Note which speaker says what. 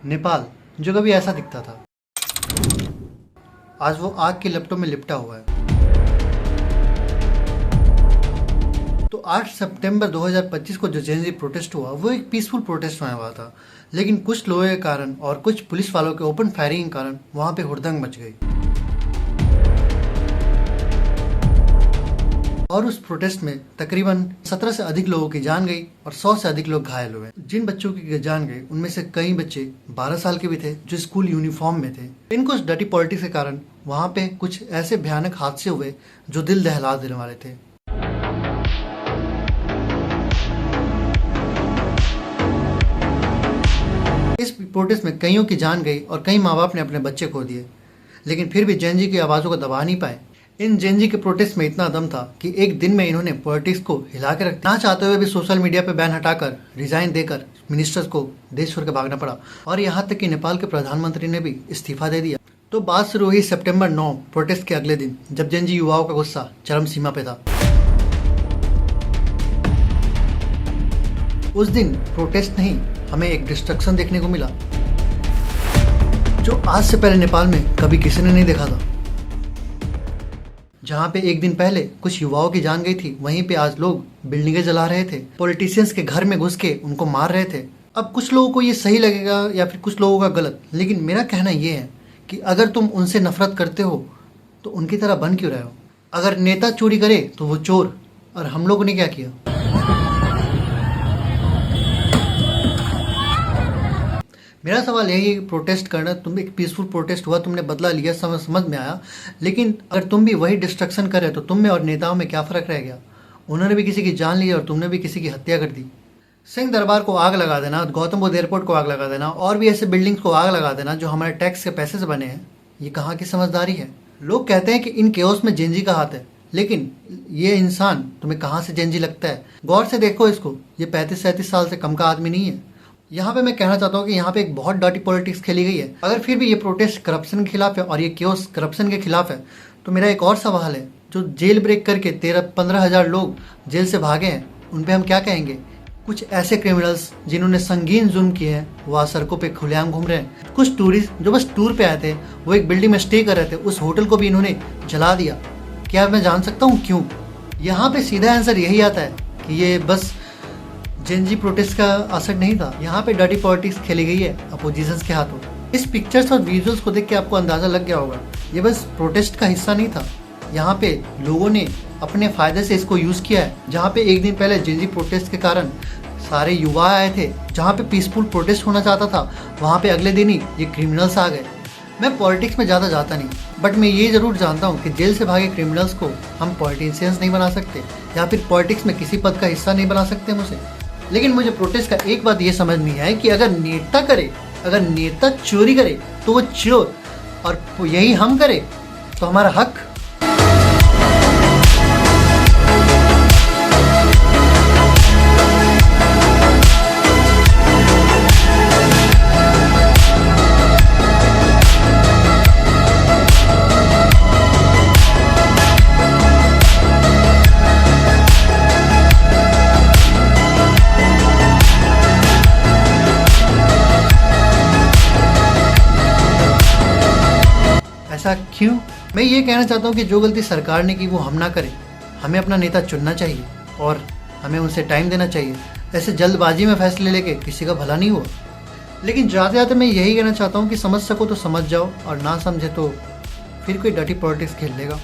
Speaker 1: नेपाल जो कभी ऐसा दिखता था, आज वो आग की लपटों में लिपटा हुआ है। तो 8 सितंबर 2025 को जो जेन ज़ी प्रोटेस्ट हुआ वो एक पीसफुल प्रोटेस्ट होने वाला था, लेकिन कुछ लोगों के कारण और कुछ पुलिस वालों के ओपन फायरिंग के कारण वहां पे हुड़दंग मच गई और उस प्रोटेस्ट में तकरीबन 17 से अधिक लोगों की जान गई और 100 से अधिक लोग घायल हुए। जिन बच्चों की जान गई उनमें से कई बच्चे 12 साल के भी थे जो स्कूल यूनिफॉर्म में थे। इन कुछ डर्टी पॉलिटिक्स के कारण वहां पे कुछ ऐसे भयानक हादसे हुए जो दिल दहला देने वाले थे। इस प्रोटेस्ट में कईयों की जान गई और कई माँ बाप ने अपने बच्चे खो दिए, लेकिन फिर भी जेन ज़ी की आवाज़ों को दबा नहीं पाए। इन जेन ज़ी के प्रोटेस्ट में इतना दम था कि एक दिन में इन्होंने पॉलिटिक्स को हिला के रखना चाहते हुए भी सोशल मीडिया पे बैन हटाकर रिजाइन देकर मिनिस्टर्स को देश छोड़ के भागना पड़ा और यहाँ तक कि नेपाल के प्रधानमंत्री ने भी इस्तीफा दे दिया। तो बात शुरू हुई सितंबर 9 प्रोटेस्ट के अगले दिन, जब जेन ज़ी युवाओं का गुस्सा चरम सीमा पे था। उस दिन प्रोटेस्ट नहीं, हमें एक डिस्ट्रक्शन देखने को मिला जो आज से पहले नेपाल में कभी किसी ने नहीं देखा था। जहाँ पे एक दिन पहले कुछ युवाओं की जान गई थी, वहीं पे आज लोग बिल्डिंगें जला रहे थे, पॉलिटिशियंस के घर में घुस के उनको मार रहे थे। अब कुछ लोगों को ये सही लगेगा या फिर कुछ लोगों का गलत, लेकिन मेरा कहना ये है कि अगर तुम उनसे नफरत करते हो तो उनकी तरह बन क्यों रहे हो। अगर नेता चोरी करे तो वो चोर, और हम लोगों ने क्या किया। मेरा सवाल यही है कि प्रोटेस्ट करना, तुम एक पीसफुल प्रोटेस्ट हुआ, तुमने बदला लिया, समझ में आया, लेकिन अगर तुम भी वही डिस्ट्रक्शन करे तो तुम में और नेताओं में क्या फ़र्क रह गया। उन्होंने भी किसी की जान ली और तुमने भी किसी की हत्या कर दी। सिंह दरबार को आग लगा देना, गौतम बुद्ध एयरपोर्ट को आग लगा देना और भी ऐसे बिल्डिंग्स को आग लगा देना जो हमारे टैक्स के पैसे से बने हैं, ये कहाँ की समझदारी है। लोग कहते हैं कि इन केओस में जेन ज़ी का हाथ है, लेकिन ये इंसान तुम्हें कहाँ से जेन ज़ी लगता है। गौर से देखो इसको, ये 35-37 साल से कम का आदमी नहीं है। यहाँ पे मैं कहना चाहता हूँ कि यहाँ पे एक बहुत डर्टी पॉलिटिक्स खेली गई है। अगर फिर भी ये प्रोटेस्ट करप्शन के खिलाफ है और ये केओस करप्शन के खिलाफ है, तो मेरा एक और सवाल है, जो जेल ब्रेक करके 13-15 हज़ार लोग जेल से भागे हैं, उन पे हम क्या कहेंगे। कुछ ऐसे क्रिमिनल्स जिन्होंने संगीन जुर्म किए हैं वो आज सड़कों पे खुलेआम घूम रहे हैं। कुछ टूरिस्ट जो बस टूर पे आए थे, वो एक बिल्डिंग में स्टे कर रहे थे, उस होटल को भी इन्होंने जला दिया। क्या मैं जान सकता हूँ क्यों। यहाँ पे सीधा आंसर यही आता है कि ये बस जेन ज़ी प्रोटेस्ट का असर नहीं था, यहाँ पे डर्टी पॉलिटिक्स खेली गई है अपोजिशंस के हाथों। इस पिक्चर्स और विजुअल्स को देख के आपको अंदाजा लग गया होगा, ये बस प्रोटेस्ट का हिस्सा नहीं था। यहाँ पे लोगों ने अपने फायदे से इसको यूज किया है। जहाँ पे एक दिन पहले जेन ज़ी प्रोटेस्ट के कारण सारे युवा आए थे, जहाँ पे पीसफुल प्रोटेस्ट होना चाहता था, वहाँ पे अगले दिन ही ये क्रिमिनल्स आ गए। मैं पॉलिटिक्स में ज़्यादा जाता नहीं, बट मैं ये ज़रूर जानता हूँ कि जेल से भागे क्रिमिनल्स को हम पॉलिटिशियंस नहीं बना सकते या फिर पॉलिटिक्स में किसी पद का हिस्सा नहीं बना सकते मुझे। लेकिन मुझे प्रोटेस्ट का एक बात ये समझ नहीं है कि अगर नेता चोरी करे तो वो चोर, और यही हम करे तो हमारा हक। ऐसा क्यों। मैं ये कहना चाहता हूँ कि जो गलती सरकार ने की वो हम ना करें। हमें अपना नेता चुनना चाहिए और हमें उनसे टाइम देना चाहिए। ऐसे जल्दबाजी में फैसले लेके किसी का भला नहीं हुआ। लेकिन जाते जाते मैं यही कहना चाहता हूँ कि समझ सको तो समझ जाओ और ना समझे तो फिर कोई डर्टी पॉलिटिक्स खेल लेगा।